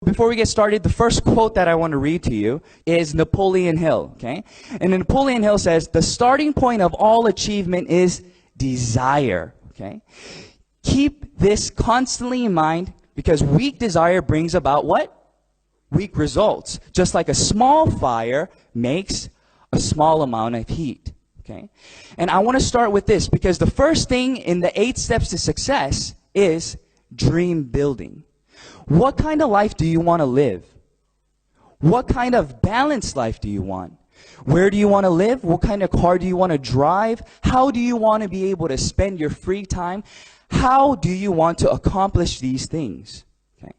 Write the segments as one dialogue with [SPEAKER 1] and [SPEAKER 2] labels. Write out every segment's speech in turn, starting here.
[SPEAKER 1] before we get started, the first quote that I want to read to you is Napoleon Hill, okay? And Napoleon Hill says, the starting point of all achievement is desire, okay? Keep this constantly in mind because weak desire brings about what? Weak results. Just like a small fire makes a small amount of heat, okay? And I want to start with this because the first thing in the 8 steps to success is dream building. What kind of life do you want to live? What kind of balanced life do you want? Where do you want to live? What kind of car do you want to drive? How do you want to be able to spend your free time? How do you want to accomplish these things? Okay.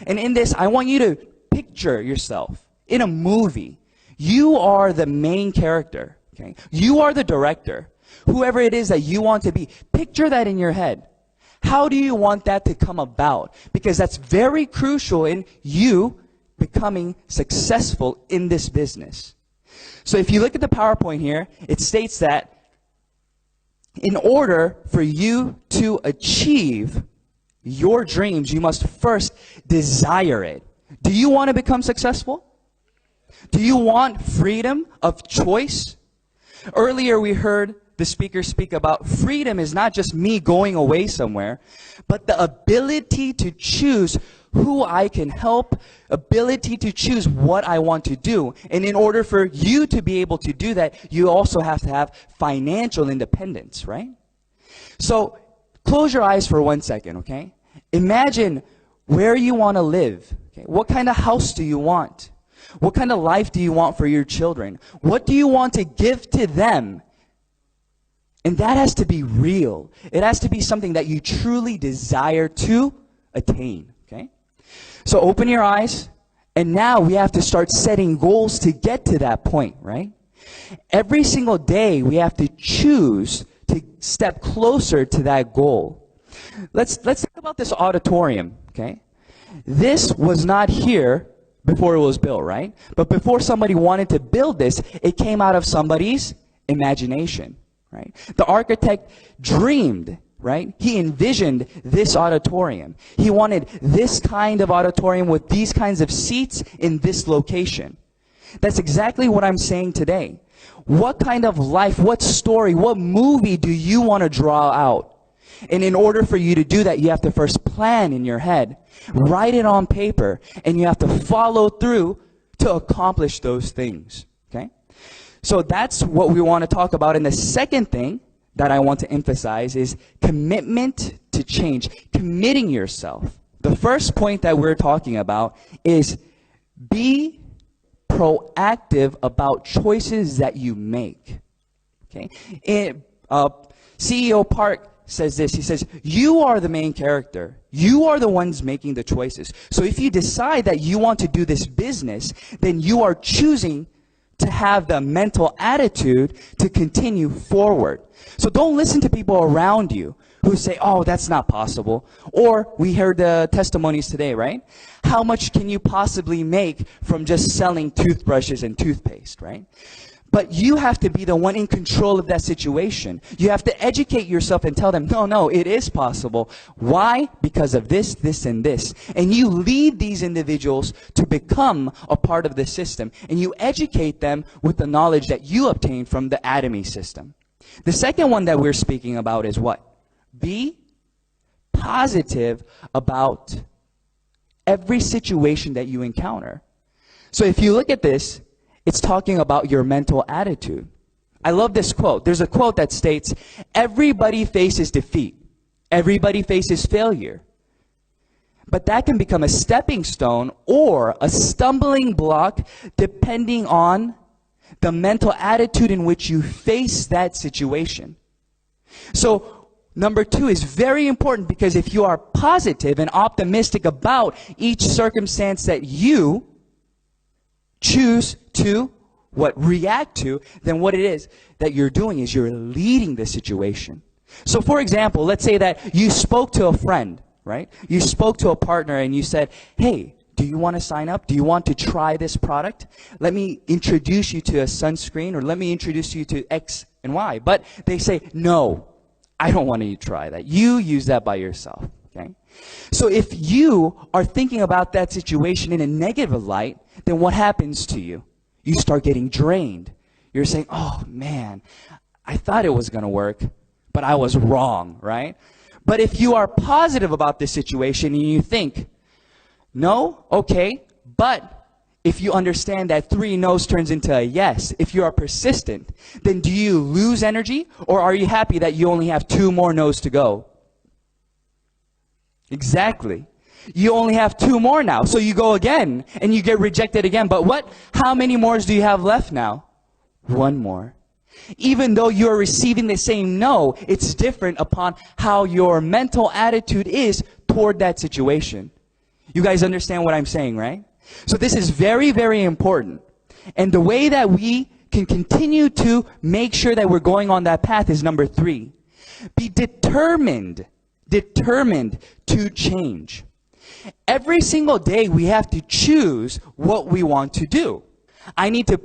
[SPEAKER 1] And in this, I want you to picture yourself in a movie. You are the main character. Okay. You are the director. Whoever it is that you want to be, picture that in your head. How do you want that to come about? Because that's very crucial in you becoming successful in this business. So if you look at the PowerPoint here, it states that in order for you to achieve your dreams, you must first desire it. Do you want to become successful? Do you want freedom of choice? Earlier we heard the speaker speak about freedom is not just me going away somewhere, but the ability to choose who I can help, ability to choose what I want to do. And in order for you to be able to do that, you also have to have financial independence, right? So close your eyes for 1 second, okay? Imagine where you want to live. Okay? What kind of house do you want? What kind of life do you want for your children? What do you want to give to them? And that has to be real. It has to be something that you truly desire to attain, okay? So open your eyes, and now we have to start setting goals to get to that point, right? Every single day we have to choose to step closer to that goal. Let's think about this auditorium, okay? This was not here before it was built, right? But before somebody wanted to build this, it came out of somebody's imagination. Right? The architect dreamed, right? He envisioned this auditorium. He wanted this kind of auditorium with these kinds of seats in this location. That's exactly what I'm saying today. What kind of life, what story, what movie do you want to draw out? And in order for you to do that, you have to first plan in your head, write it on paper, and you have to follow through to accomplish those things. Okay? So that's what we want to talk about. And the second thing that I want to emphasize is commitment to change, committing yourself. The first point that we're talking about is be proactive about choices that you make. Okay? CEO Park says this. He says, you are the main character. You are the ones making the choices. So if you decide that you want to do this business, then you are choosing to have the mental attitude to continue forward. So don't listen to people around you who say, oh, that's not possible. Or we heard the testimonies today, right? How much can you possibly make from just selling toothbrushes and toothpaste, right? But you have to be the one in control of that situation. You have to educate yourself and tell them, no, it is possible. Why? Because of this, this, and this. And you lead these individuals to become a part of the system. And you educate them with the knowledge that you obtained from the Atomy system. The second one that we're speaking about is what? Be positive about every situation that you encounter. So if you look at this, it's talking about your mental attitude. I love this quote. There's a quote that states, everybody faces defeat. Everybody faces failure. But that can become a stepping stone or a stumbling block depending on the mental attitude in which you face that situation. So number 2 is very important because if you are positive and optimistic about each circumstance that you choose to react to, then what it is that you're doing is you're leading the situation. So for example, let's say that you spoke to a friend, right? You spoke to a partner and you said, hey, do you want to sign up? Do you want to try this product? Let me introduce you to a sunscreen, or let me introduce you to X and Y. But they say, no, I don't want you to try that. You use that by yourself. Okay? So if you are thinking about that situation in a negative light, then what happens to you? You start getting drained. You're saying, oh man, I thought it was going to work, but I was wrong, right? But if you are positive about this situation and you think, no, okay, but if you understand that 3 no's turns into a yes, if you are persistent, then do you lose energy, or are you happy that you only have 2 more no's to go? Exactly. You only have 2 more now. So you go again and you get rejected again. But how many more do you have left now? 1 more. Even though you're receiving the same no, it's different upon how your mental attitude is toward that situation. You guys understand what I'm saying, right? So this is very, very important. And the way that we can continue to make sure that we're going on that path is number 3. Be determined to change. Every single day we have to choose what we want to do. I need to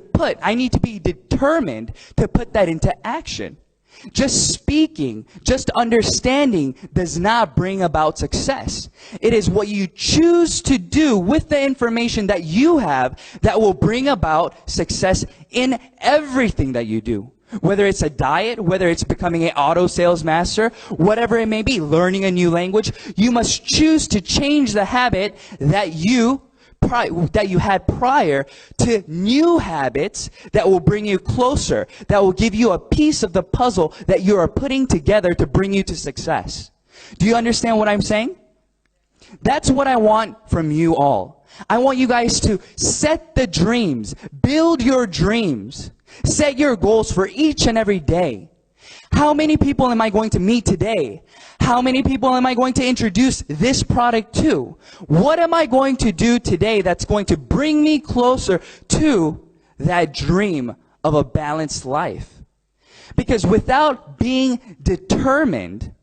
[SPEAKER 1] be determined to put that into action. Just speaking, just understanding does not bring about success. It is what you choose to do with the information that you have that will bring about success in everything that you do. Whether it's a diet, whether it's becoming an auto sales master, whatever it may be, learning a new language, you must choose to change the habit that you had prior to new habits that will bring you closer, that will give you a piece of the puzzle that you are putting together to bring you to success. Do you understand what I'm saying? That's what I want from you all. I want you guys to set the dreams, build your dreams, set your goals for each and every day. How many people am I going to meet today? How many people am I going to introduce this product to? What am I going to do today that's going to bring me closer to that dream of a balanced life? Because without being determined,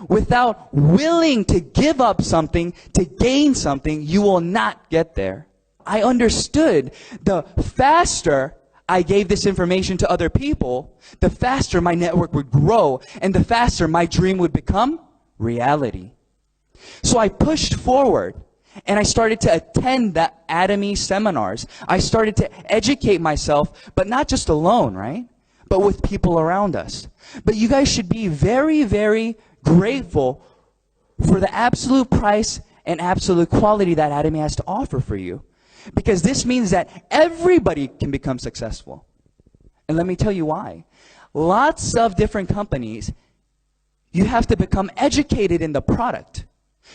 [SPEAKER 1] without willing to give up something to gain something, you will not get there. I understood the faster I gave this information to other people, the faster my network would grow and the faster my dream would become reality. So I pushed forward and I started to attend the Atomy seminars. I started to educate myself, but not just alone, right? But with people around us. But you guys should be very, very grateful for the absolute price and absolute quality that Atomy has to offer for you. Because this means that everybody can become successful. And let me tell you why. Lots of different companies, you have to become educated in the product.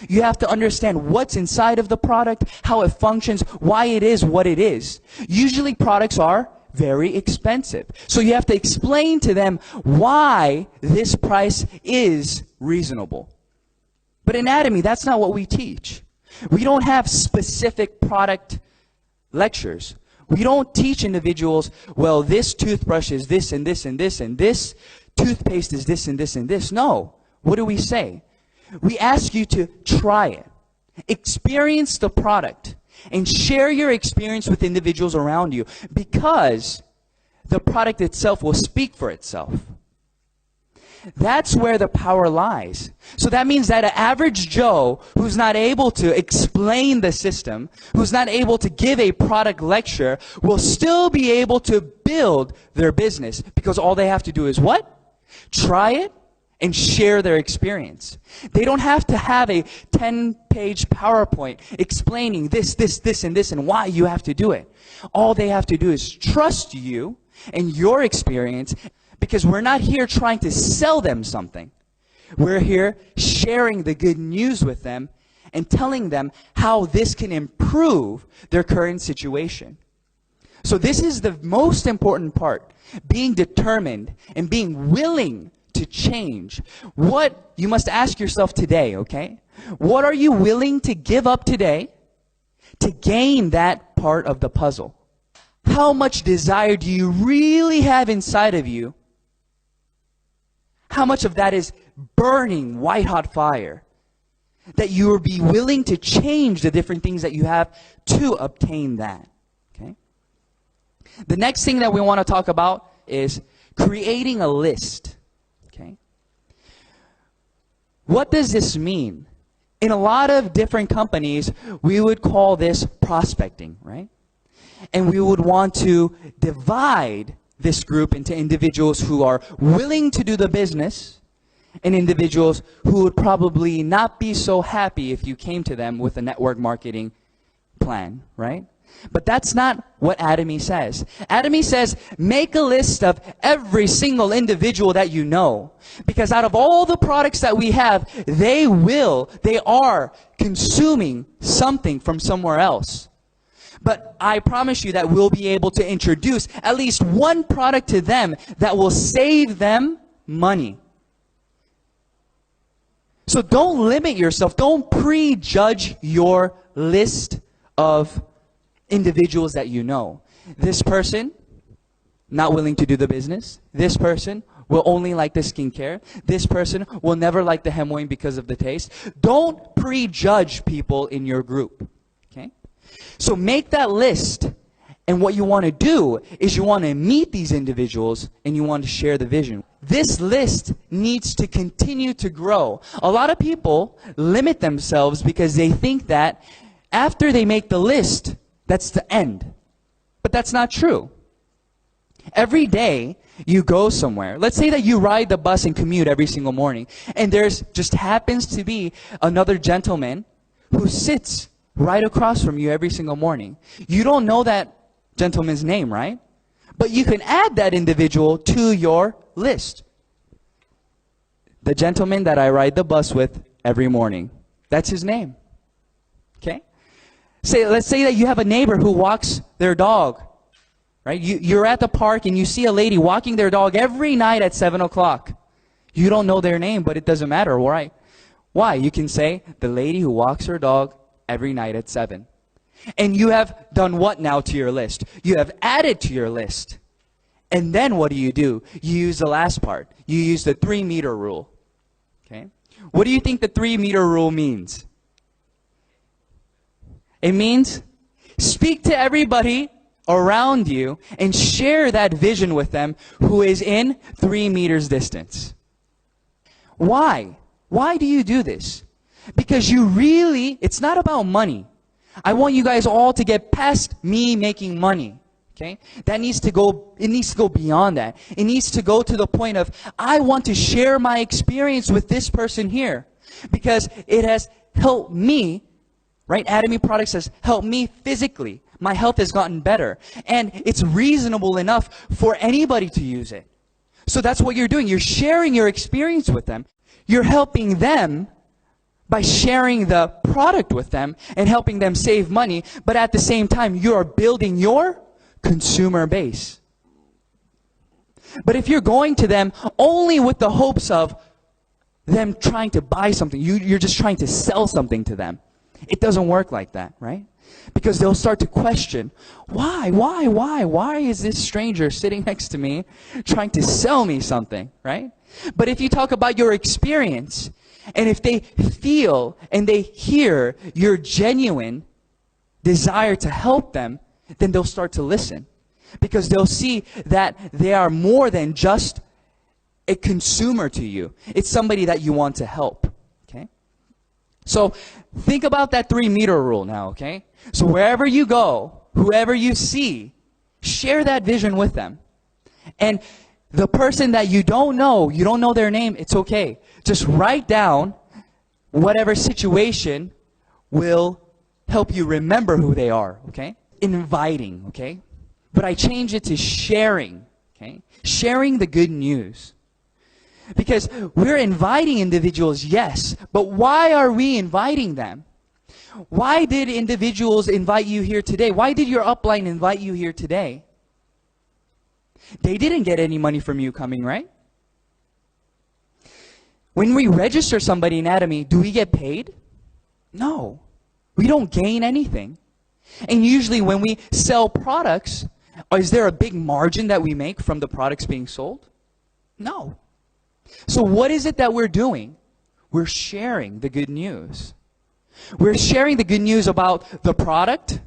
[SPEAKER 1] You have to understand what's inside of the product, how it functions, why it is what it is. Usually products are very expensive. So you have to explain to them why this price is reasonable. But in Atomy, that's not what we teach. We don't have specific product lectures. We don't teach individuals, well, this toothbrush is this and this and this and this toothpaste is this and this and this. No. What do we say? We ask you to try it, experience the product, and share your experience with individuals around you, because the product itself will speak for itself. That's where the power lies. So that means that an average Joe who's not able to explain the system, who's not able to give a product lecture, will still be able to build their business, because all they have to do is what? Try it and share their experience. They don't have to have a 10-page PowerPoint explaining this, and this, and why you have to do it. All they have to do is trust you and your experience, because we're not here trying to sell them something. We're here sharing the good news with them and telling them how this can improve their current situation. So this is the most important part, being determined and being willing to change. What you must ask yourself today, okay? What are you willing to give up today to gain that part of the puzzle? How much desire do you really have inside of you? How much of that is burning white-hot fire that you will be willing to change the different things that you have to obtain that? Okay? The next thing that we want to talk about is creating a list. Okay? What does this mean? In a lot of different companies, we would call this prospecting, right? And we would want to divide this group into individuals who are willing to do the business and individuals who would probably not be so happy if you came to them with a network marketing plan, right? But that's not what Atomy says. Atomy says, make a list of every single individual that you know. Because out of all the products that we have, they are consuming something from somewhere else. But I promise you that we'll be able to introduce at least one product to them that will save them money. So don't limit yourself. Don't prejudge your list of individuals that you know. This person, not willing to do the business. This person will only like the skincare. This person will never like the Hemoin because of the taste. Don't prejudge people in your group. Okay? So make that list. And what you want to do is you want to meet these individuals and you want to share the vision. This list needs to continue to grow. A lot of people limit themselves because they think that after they make the list, that's the end. But that's not true. Every day you go somewhere. Let's say that you ride the bus and commute every single morning. And there's just happens to be another gentleman who sits right across from you every single morning. You don't know that gentleman's name, right? But you can add that individual to your list. The gentleman that I ride the bus with every morning. That's his name. Okay? Let's say that you have a neighbor who walks their dog, right? You're at the park and you see a lady walking their dog every night at 7 o'clock. You don't know their name, but it doesn't matter, right? Why? You can say, the lady who walks her dog every night at 7. And you have done what now to your list? You have added to your list. And then what do? You use the last part. You use the 3-meter rule. Okay? What do you think the 3-meter rule means? It means speak to everybody around you and share that vision with them who is in 3 meters distance. Why? Why do you do this? Because it's not about money. I want you guys all to get past me making money. Okay? It needs to go beyond that. It needs to go to the point of, I want to share my experience with this person here. Because it has helped me. Right? Atomy Products has helped me physically. My health has gotten better. And it's reasonable enough for anybody to use it. So that's what you're doing. You're sharing your experience with them. You're helping them by sharing the product with them and helping them save money. But at the same time, you're building your consumer base. But if you're going to them only with the hopes of them trying to buy something, you're just trying to sell something to them. It doesn't work like that, right? Because they'll start to question, why is this stranger sitting next to me trying to sell me something, right? But if you talk about your experience, and if they feel and they hear your genuine desire to help them, then they'll start to listen. Because they'll see that they are more than just a consumer to you. It's somebody that you want to help. Okay? So think about that 3-meter rule now, okay? So wherever you go, whoever you see, share that vision with them. And the person that you don't know their name, it's okay. Just write down whatever situation will help you remember who they are, okay? Inviting, okay? But I change it to sharing, okay? Sharing the good news. Because we're inviting individuals, yes, but why are we inviting them? Why did individuals invite you here today? Why did your upline invite you here today? They didn't get any money from you coming, right? When we register somebody in Atomy, do we get paid? No. We don't gain anything. And usually when we sell products, is there a big margin that we make from the products being sold? No. So what is it that we're doing? We're sharing the good news. We're sharing the good news about the product,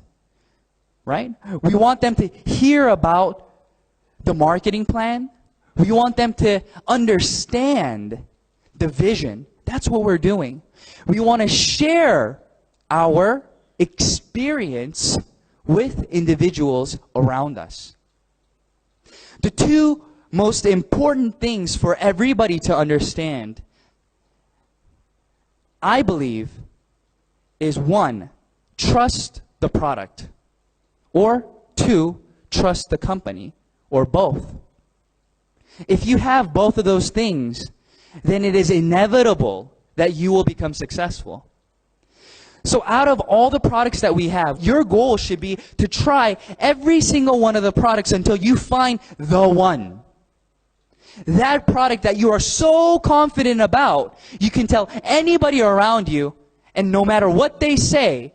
[SPEAKER 1] right? We want them to hear about the marketing plan. We want them to understand the vision. that's what we're doing. We want to share our experience with individuals around us. The two most important things for everybody to understand, I believe, is 1, trust the product, or 2, trust the company, or both. If you have both of those things, then it is inevitable that you will become successful. So out of all the products that we have, your goal should be to try every single one of the products until you find the one. That product that you are so confident about, you can tell anybody around you, and no matter what they say,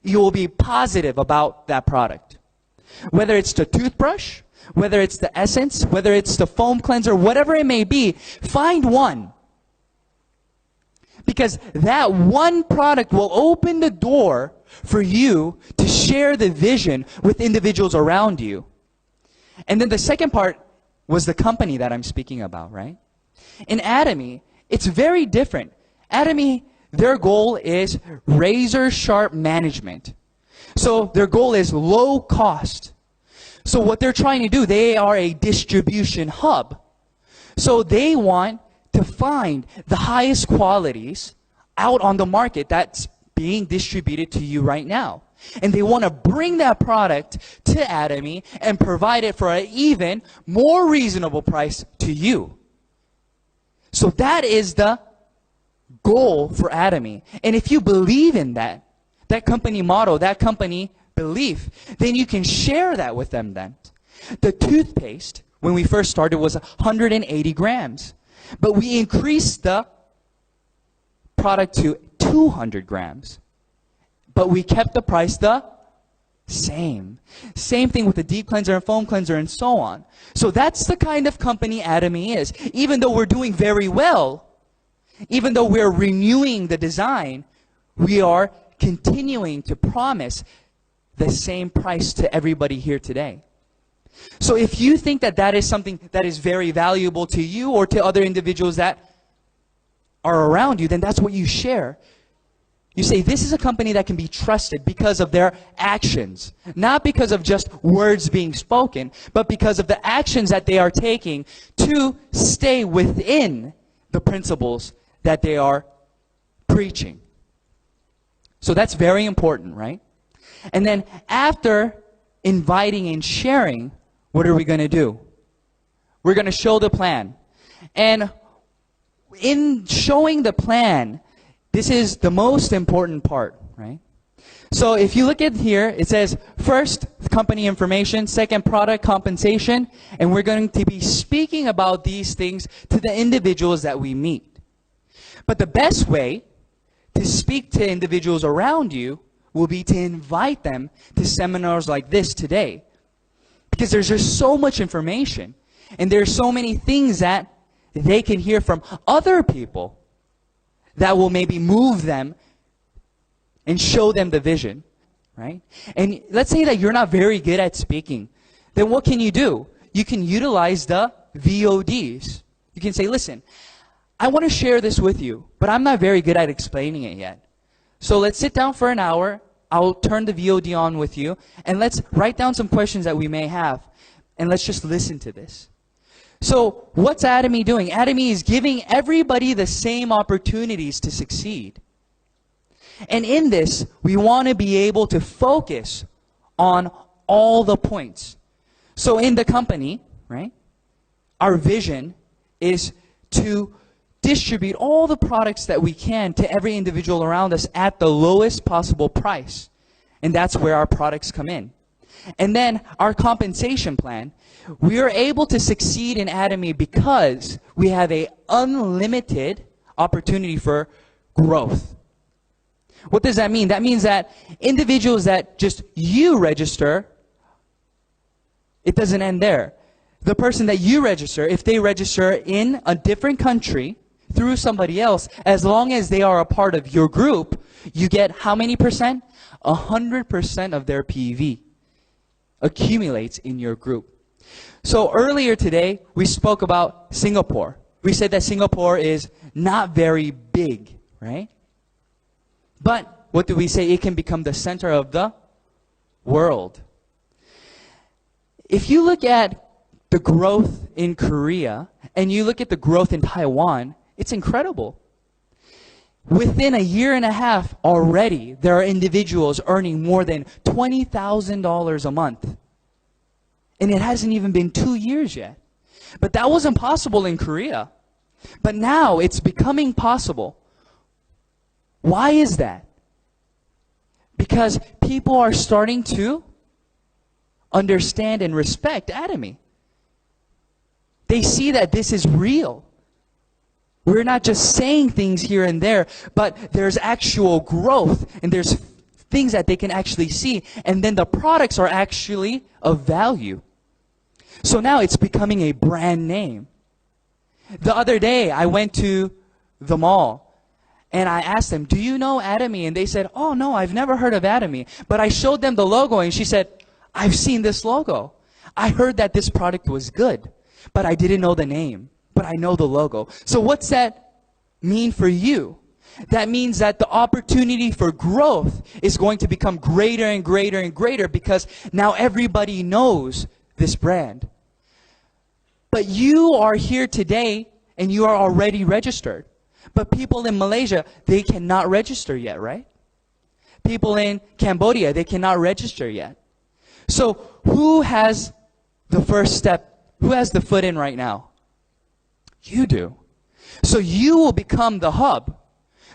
[SPEAKER 1] you will be positive about that product. Whether it's the toothbrush, whether it's the essence, whether it's the foam cleanser, whatever it may be, find one. Because that one product will open the door for you to share the vision with individuals around you. And then the second part was the company that I'm speaking about, right? In Atomy, it's very different. Atomy, their goal is razor sharp management. So their goal is low cost. So what they're trying to do, they are a distribution hub. So they want to find the highest qualities out on the market that's being distributed to you right now. And they want to bring that product to Atomy and provide it for an even more reasonable price to you. So that is the goal for Atomy. And if you believe in that company motto, that company belief, then you can share that with them then. The toothpaste, when we first started, was 180 grams. But we increased the product to 200 grams. But we kept the price the same. Same thing with the deep cleanser and foam cleanser and so on. So that's the kind of company Atomy is. Even though we're doing very well, even though we're renewing the design, we are continuing to promise the same price to everybody here today. So if you think that that is something that is very valuable to you or to other individuals that are around you, then that's what you share. You say, this is a company that can be trusted because of their actions. Not because of just words being spoken, but because of the actions that they are taking to stay within the principles that they are preaching. So that's very important, right? And then after inviting and sharing, what are we going to do? We're going to show the plan. And in showing the plan, this is the most important part, right? So if you look at here, it says first, company information, second, product compensation, and we're going to be speaking about these things to the individuals that we meet. But the best way to speak to individuals around you will be to invite them to seminars like this today. Because there's just so much information. And there's so many things that they can hear from other people that will maybe move them and show them the vision, right? And let's say that you're not very good at speaking. Then what can you do? You can utilize the VODs. You can say, listen, I want to share this with you, but I'm not very good at explaining it yet. So let's sit down for an hour. I'll turn the VOD on with you, and let's write down some questions that we may have, and let's just listen to this. So what's Atomy doing? Atomy is giving everybody the same opportunities to succeed. And in this, we want to be able to focus on all the points. So in the company, right, our vision is to distribute all the products that we can to every individual around us at the lowest possible price. And that's where our products come in. And then our compensation plan, we are able to succeed in Atomy because we have an unlimited opportunity for growth. What does that mean? That means that individuals that just you register, it doesn't end there. The person that you register, if they register in a different country through somebody else, as long as they are a part of your group, you get how many percent? 100% of their PV accumulates in your group. So earlier today, we spoke about Singapore. We said that Singapore is not very big, right? But what do we say? It can become the center of the world. If you look at the growth in Korea and you look at the growth in Taiwan, it's incredible. Within a year and a half already, there are individuals earning more than $20,000 a month. And it hasn't even been 2 years yet. But that wasn't possible in Korea. But now it's becoming possible. Why is that? Because people are starting to understand and respect Atomy. They see that this is real. We're not just saying things here and there, but there's actual growth, and there's things that they can actually see, and then the products are actually of value. So now it's becoming a brand name. The other day, I went to the mall, and I asked them, do you know Atomy? And they said, oh, no, I've never heard of Atomy. But I showed them the logo, and she said, I've seen this logo. I heard that this product was good, but I didn't know the name. But I know the logo. So what's that mean for you? That means that the opportunity for growth is going to become greater and greater and greater because now everybody knows this brand. But you are here today and you are already registered. But people in Malaysia, they cannot register yet, right? People in Cambodia, they cannot register yet. So who has the first step? Who has the foot in right now? You do. So you will become the hub.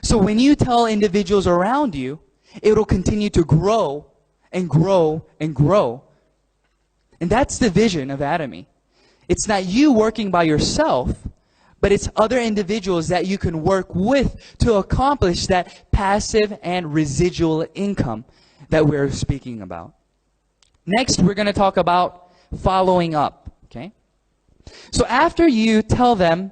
[SPEAKER 1] So when you tell individuals around you, it will continue to grow and grow and grow. And that's the vision of Atomy. It's not you working by yourself, but it's other individuals that you can work with to accomplish that passive and residual income that we're speaking about. Next, we're going to talk about following up. Okay? So after you tell them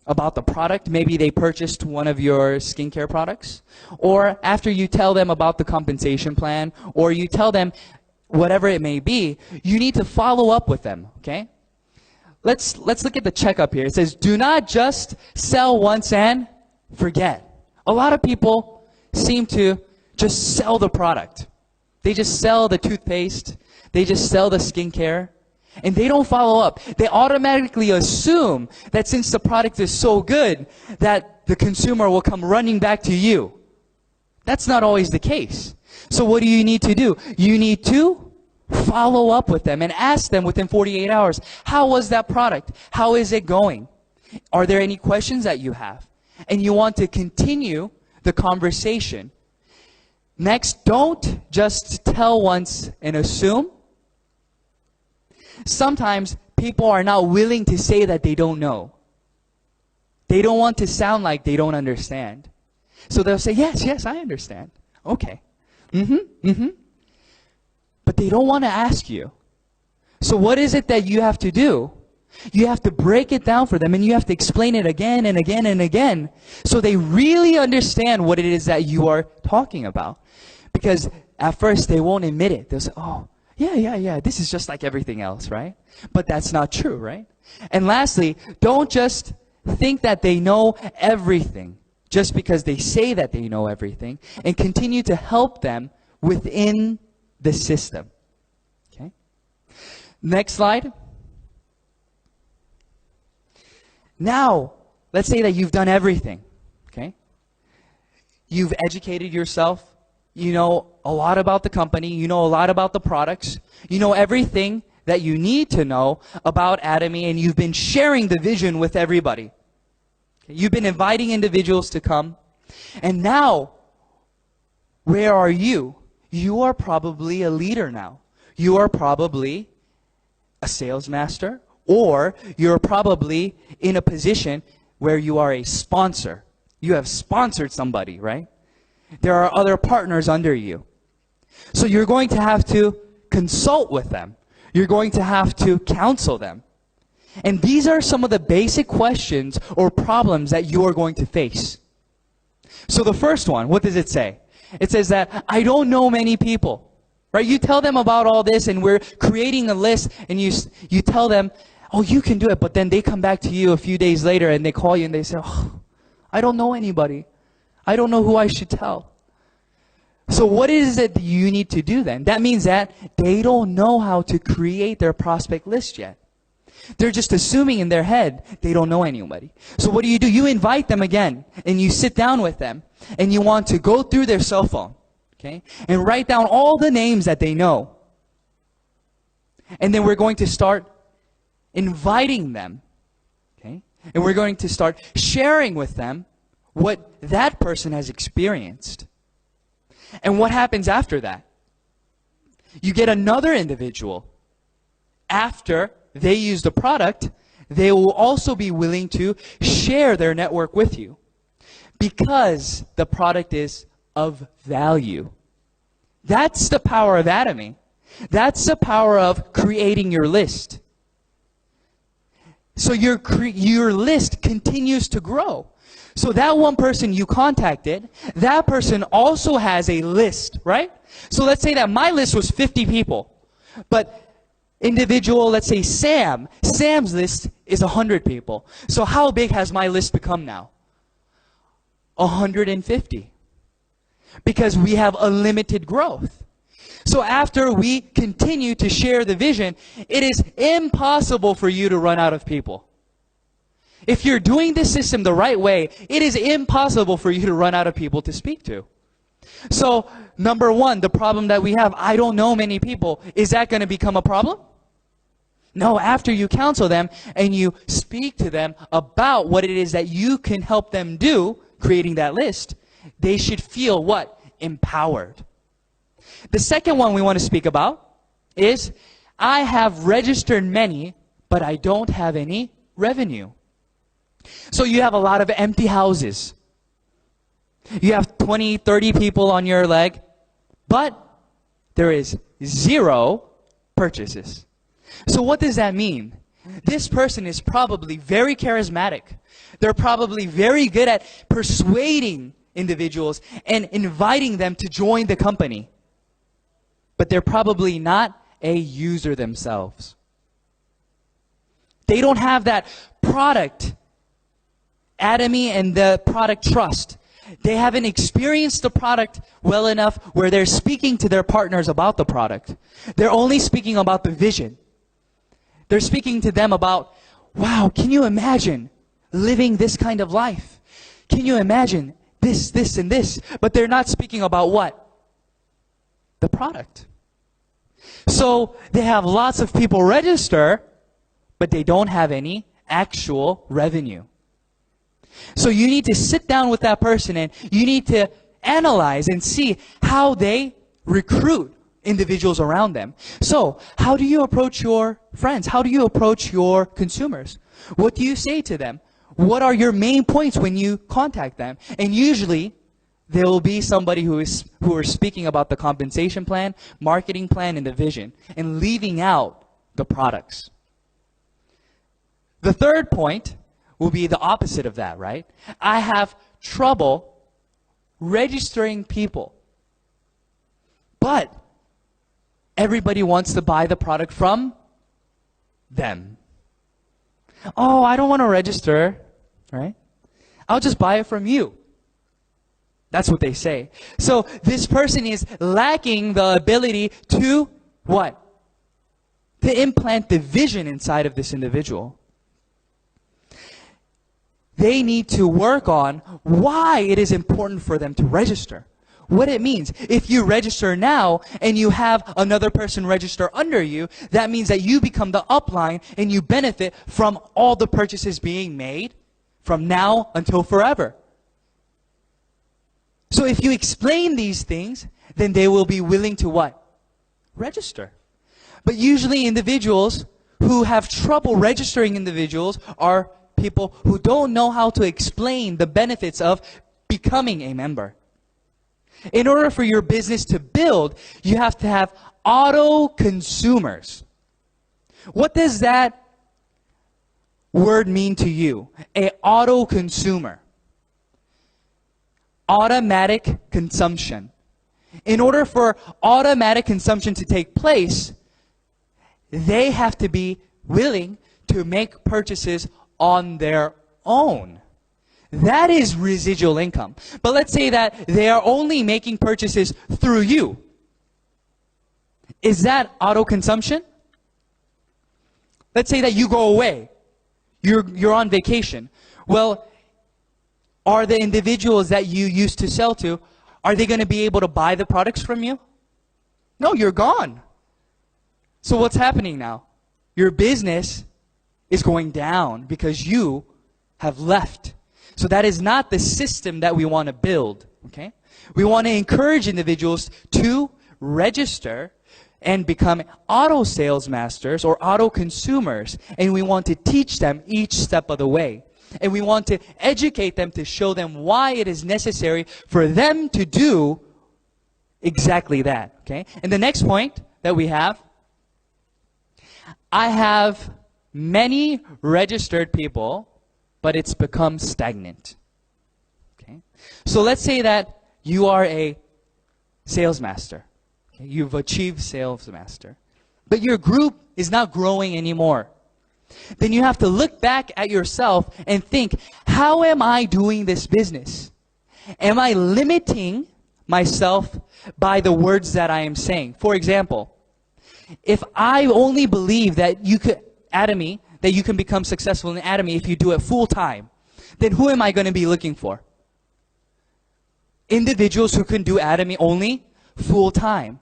[SPEAKER 1] about the product, maybe they purchased one of your skincare products, or after you tell them about the compensation plan, or you tell them whatever it may be, you need to follow up with them, okay? Let's look at the checkup here. It says, do not just sell once and forget. A lot of people seem to just sell the product. They just sell the toothpaste. They just sell the skincare. And they don't follow up. They automatically assume that since the product is so good, that the consumer will come running back to you. That's not always the case. So what do you need to do? You need to follow up with them and ask them within 48 hours, how was that product? How is it going? Are there any questions that you have? And you want to continue the conversation. Next, don't just tell once and assume. Sometimes people are not willing to say that they don't know. They don't want to sound like they don't understand. So they'll say, yes, I understand. Okay. But they don't want to ask you. So what is it that you have to do? You have to break it down for them, and you have to explain it again and again and again so they really understand what it is that you are talking about. Because at first they won't admit it. They'll say, oh, yeah, this is just like everything else, right? But that's not true, right? And lastly, don't just think that they know everything just because they say that they know everything, and continue to help them within the system. Okay? Next slide. Now, let's say that you've done everything. Okay? You've educated yourself. You know a lot about the company. You know a lot about the products. You know everything that you need to know about Atomy, and you've been sharing the vision with everybody. Okay? You've been inviting individuals to come. And now, where are you? You are probably a leader now. You are probably a sales master, or you're probably in a position where you are a sponsor. You have sponsored somebody, right? There are other partners under you. So you're going to have to consult with them. You're going to have to counsel them. And these are some of the basic questions or problems that you are going to face. So the first one, what does it say? It says that I don't know many people. Right? You tell them about all this, and we're creating a list, and you tell them, Oh, you can do it, but then they come back to you a few days later and they call you and they say, oh, I don't know anybody. I don't know who I should tell. So what is it that you need to do then? That means that they don't know how to create their prospect list yet. They're just assuming in their head they don't know anybody. So what do? You invite them again and you sit down with them and you want to go through their cell phone, okay, and write down all the names that they know. And then we're going to start inviting them, okay, and we're going to start sharing with them what that person has experienced. And what happens after that? You get another individual. After they use the product, they will also be willing to share their network with you because the product is of value. That's the power of Atomy. That's the power of creating your list. So your list continues to grow. So that one person you contacted, that person also has a list, right? So let's say that my list was 50 people, but individual, let's say Sam's list is 100 people. So how big has my list become now? 150. Because we have unlimited growth. So after we continue to share the vision, it is impossible for you to run out of people. If you're doing this system the right way, it is impossible for you to run out of people to speak to. So, number one, the problem that we have, I don't know many people, is that going to become a problem? No, after you counsel them and you speak to them about what it is that you can help them do, creating that list, they should feel what? Empowered. The second one we want to speak about is, I have registered many, but I don't have any revenue. So you have a lot of empty houses. You have 20, 30 people on your leg, but there is 0 purchases. So what does that mean? This person is probably very charismatic. They're probably very good at persuading individuals and inviting them to join the company. But they're probably not a user themselves. They don't have that product Atomy and the product trust. They haven't experienced the product well enough where they're speaking to their partners about the product. They're only speaking about the vision. They're speaking to them about, wow, can you imagine living this kind of life? Can you imagine this, this, and this? But they're not speaking about what? The product. So they have lots of people register, but they don't have any actual revenue. So you need to sit down with that person and you need to analyze and see how they recruit individuals around them. So how do you approach your friends? How do you approach your consumers? What do you say to them? What are your main points when you contact them? And usually there will be somebody who are speaking about the compensation plan, marketing plan, and the vision, and leaving out the products. The third point will be the opposite of that, right? I have trouble registering people. But everybody wants to buy the product from them. Oh, I don't want to register, right? I'll just buy it from you. That's what they say. So this person is lacking the ability to what? To implant the vision inside of this individual. They need to work on why it is important for them to register. What it means. If you register now and you have another person register under you, that means that you become the upline and you benefit from all the purchases being made from now until forever. So if you explain these things, then they will be willing to what? Register. But usually individuals who have trouble registering individuals are people who don't know how to explain the benefits of becoming a member. In order for your business to build, you have to have auto consumers. What does that word mean to you? A auto consumer. Automatic consumption. In order for automatic consumption to take place, they have to be willing to make purchases on their own. That is residual income. But let's say that they are only making purchases through you. Is that auto consumption? Let's say that you go away. You're on vacation. Well, are the individuals that you used to sell to, are they going to be able to buy the products from you? No, you're gone. So what's happening now? Your business is going down because you have left. So that is not the system that we want to build. Okay? We want to encourage individuals to register and become auto sales masters or auto consumers. And we want to teach them each step of the way. And we want to educate them to show them why it is necessary for them to do exactly that. Okay? And the next point that we have, I have many registered people, but it's become stagnant. Okay? So let's say that you are a sales master. Okay? You've achieved sales master. But your group is not growing anymore. Then you have to look back at yourself and think, how am I doing this business? Am I limiting myself by the words that I am saying? For example, if I only believe that you could, Atomy, that you can become successful in Atomy if you do it full time, then who am I going to be looking for? Individuals who can do Atomy only full time.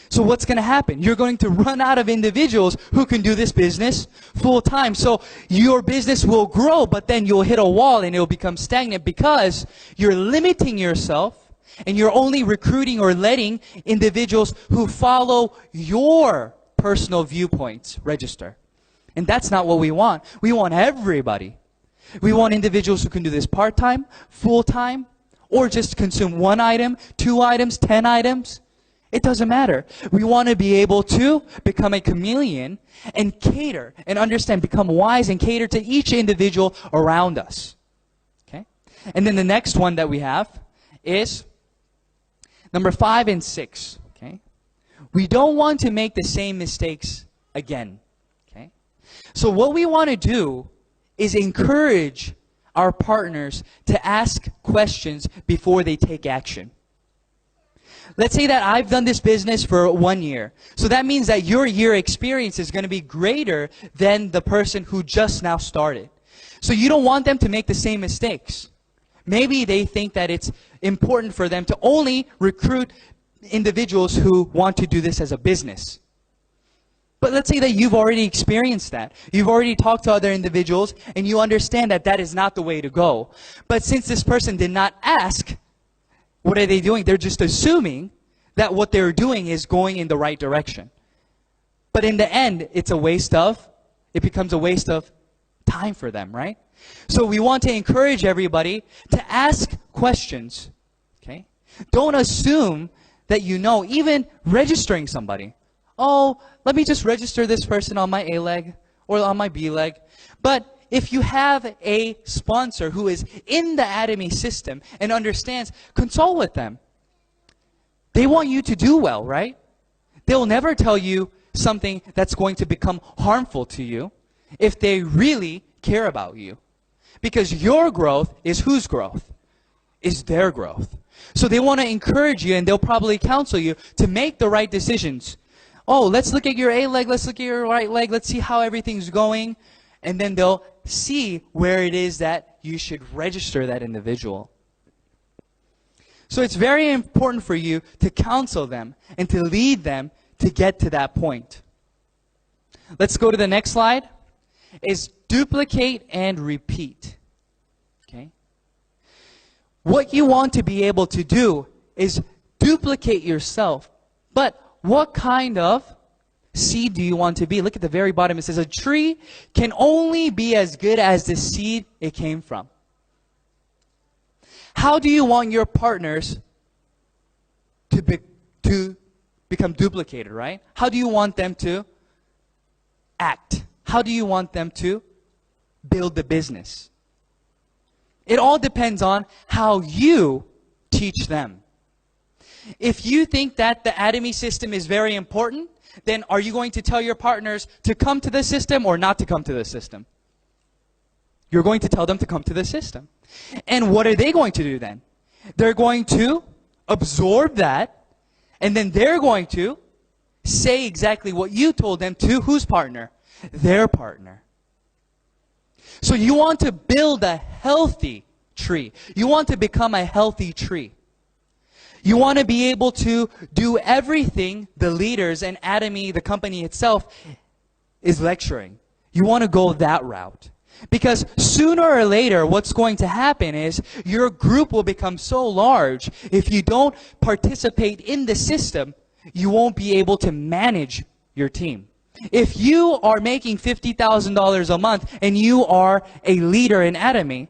[SPEAKER 1] So what's going to happen? You're going to run out of individuals who can do this business full time. So your business will grow, but then you'll hit a wall and it'll become stagnant because you're limiting yourself and you're only recruiting or letting individuals who follow your personal viewpoints register. And that's not what we want. We want everybody. We want individuals who can do this part-time, full-time, or just consume 1 item, 2 items, 10 items. It doesn't matter. We want to be able to become a chameleon and cater and understand, become wise and cater to each individual around us. Okay? And then the next one that we have is number 5 and 6. Okay? We don't want to make the same mistakes again. Okay? So what we want to do is encourage our partners to ask questions before they take action. Let's say that I've done this business for 1 year. So that means that your year experience is going to be greater than the person who just now started. So you don't want them to make the same mistakes. Maybe they think that it's important for them to only recruit individuals who want to do this as a business. But let's say that you've already experienced that. You've already talked to other individuals and you understand that that is not the way to go. But since this person did not ask, what are they doing? They're just assuming that what they're doing is going in the right direction. But in the end, it becomes a waste of time for them, right? So we want to encourage everybody to ask questions, okay? Don't assume that you know, even registering somebody. Oh, let me just register this person on my A leg or on my B leg. But if you have a sponsor who is in the Atomy system and understands, consult with them. They want you to do well, right? They'll never tell you something that's going to become harmful to you if they really care about you. Because your growth is whose growth? Is their growth. So they want to encourage you and they'll probably counsel you to make the right decisions. Oh, let's look at your A leg, let's look at your right leg, let's see how everything's going. And then they'll see where it is that you should register that individual. So it's very important for you to counsel them and to lead them to get to that point. Let's go to the next slide. Is duplicate and repeat. Okay? What you want to be able to do is duplicate yourself. But what kind of seed do you want to be? Look at the very bottom. It says a tree can only be as good as the seed it came from. How do you want your partners to become duplicated, right? How do you want them to act? How do you want them to build the business? It all depends on how you teach them. If you think that the Atomy system is very important, then are you going to tell your partners to come to the system or not to come to the system? You're going to tell them to come to the system. And what are they going to do then? They're going to absorb that, and then they're going to say exactly what you told them to whose partner? Their partner. So you want to build a healthy tree. You want to become a healthy tree. You want to be able to do everything the leaders and Atomy, the company itself, is lecturing. You want to go that route. Because sooner or later, what's going to happen is your group will become so large, if you don't participate in the system, you won't be able to manage your team. If you are making $50,000 a month and you are a leader in Atomy,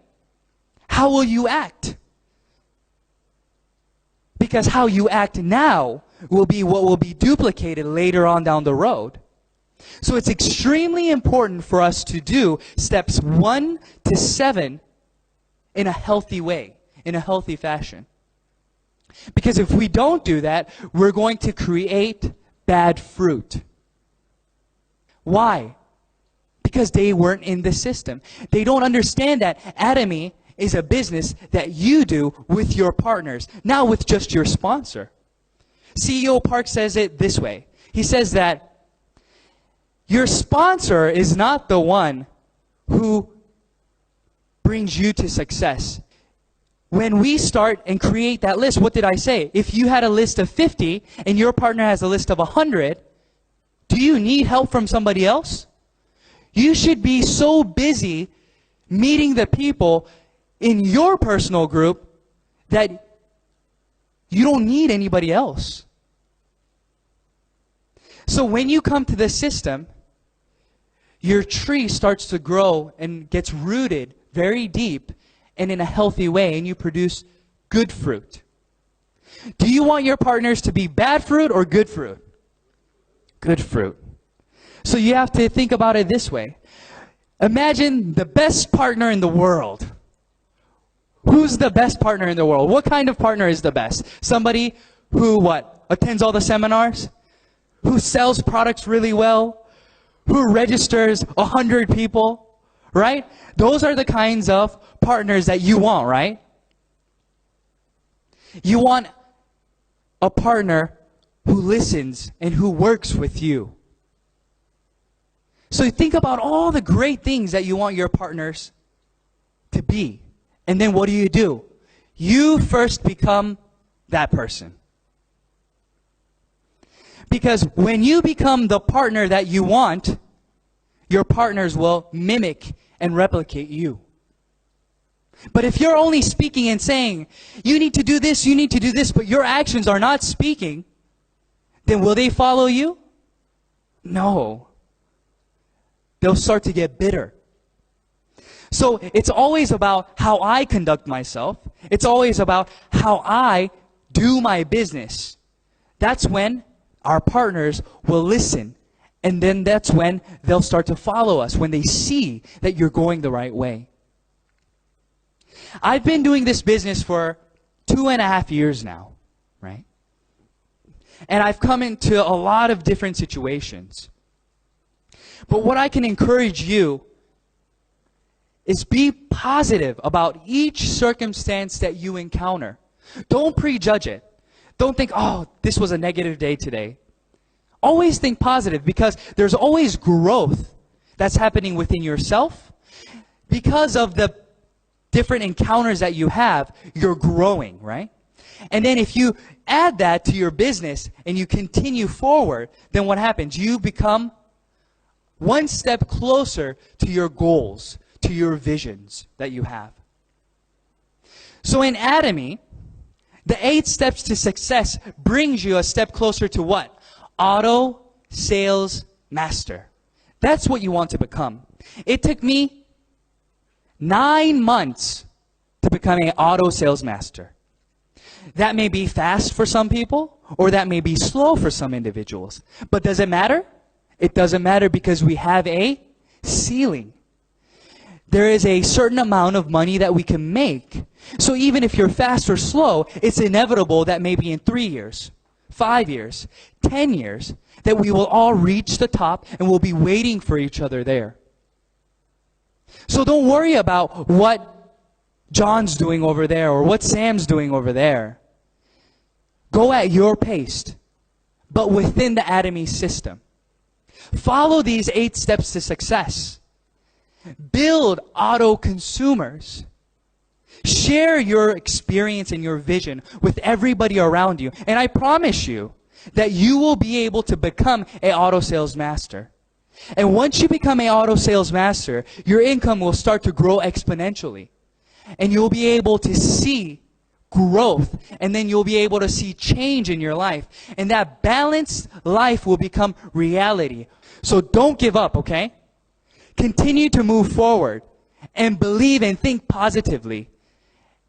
[SPEAKER 1] how will you act? Because how you act now will be what will be duplicated later on down the road. So it's extremely important for us to do steps 1 to 7 in a healthy way, in a healthy fashion. Because if we don't do that, we're going to create bad fruit. Why? Because they weren't in the system. They don't understand that Atomy is a business that you do with your partners, not with just your sponsor. CEO Park says it this way. He says that your sponsor is not the one who brings you to success. When we start and create that list, what did I say? If you had a list of 50 and your partner has a list of 100, do you need help from somebody else? You should be so busy meeting the people in your personal group that you don't need anybody else. So when you come to the system, your tree starts to grow and gets rooted very deep and in a healthy way, and you produce good fruit. Do you want your partners to be bad fruit or good fruit? Good fruit. So you have to think about it this way. Imagine the best partner in the world. Who's the best partner in the world? What kind of partner is the best? Somebody who, what? Attends all the seminars? Who sells products really well? Who registers 100 people? Right? Those are the kinds of partners that you want, right? You want a partner who listens and who works with you. So think about all the great things that you want your partners to be. And then what do? You first become that person. Because when you become the partner that you want, your partners will mimic and replicate you. But if you're only speaking and saying, you need to do this, but your actions are not speaking, then will they follow you? No. They'll start to get bitter. So it's always about how I conduct myself. It's always about how I do my business. That's when our partners will listen. And then that's when they'll start to follow us, when they see that you're going the right way. I've been doing this business for 2.5 years now, right? And I've come into a lot of different situations. But what I can encourage you is be positive about each circumstance that you encounter. Don't prejudge it. Don't think, oh, this was a negative day today. Always think positive, because there's always growth that's happening within yourself. Because of the different encounters that you have, you're growing, right? And then if you add that to your business and you continue forward, then what happens? You become one step closer to your goals, to your visions that you have. So in Atomy, the 8 steps to success brings you a step closer to what? Auto sales master. That's what you want to become. It took me 9 months to become an auto sales master. That may be fast for some people, or that may be slow for some individuals. But does it matter? It doesn't matter, because we have a ceiling. There is a certain amount of money that we can make So even if you're fast or slow, it's inevitable that maybe in 3 years, 5 years, 10 years, that we will all reach the top and we'll be waiting for each other there. So don't worry about what John's doing over there or what Sam's doing over there. Go at your pace, but within the Atomy system. Follow these 8 steps to success. Build auto consumers. Share your experience and your vision with everybody around you. And I promise you that you will be able to become an auto sales master. And once you become an auto sales master, your income will start to grow exponentially. And you'll be able to see growth, and then you'll be able to see change in your life. And that balanced life will become reality. So don't give up, okay? Continue to move forward and believe and think positively.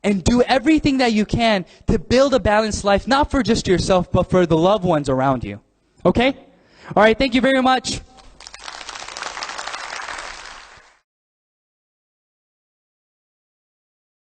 [SPEAKER 1] And do everything that you can to build a balanced life, not for just yourself, but for the loved ones around you. Okay? All right, thank you very much.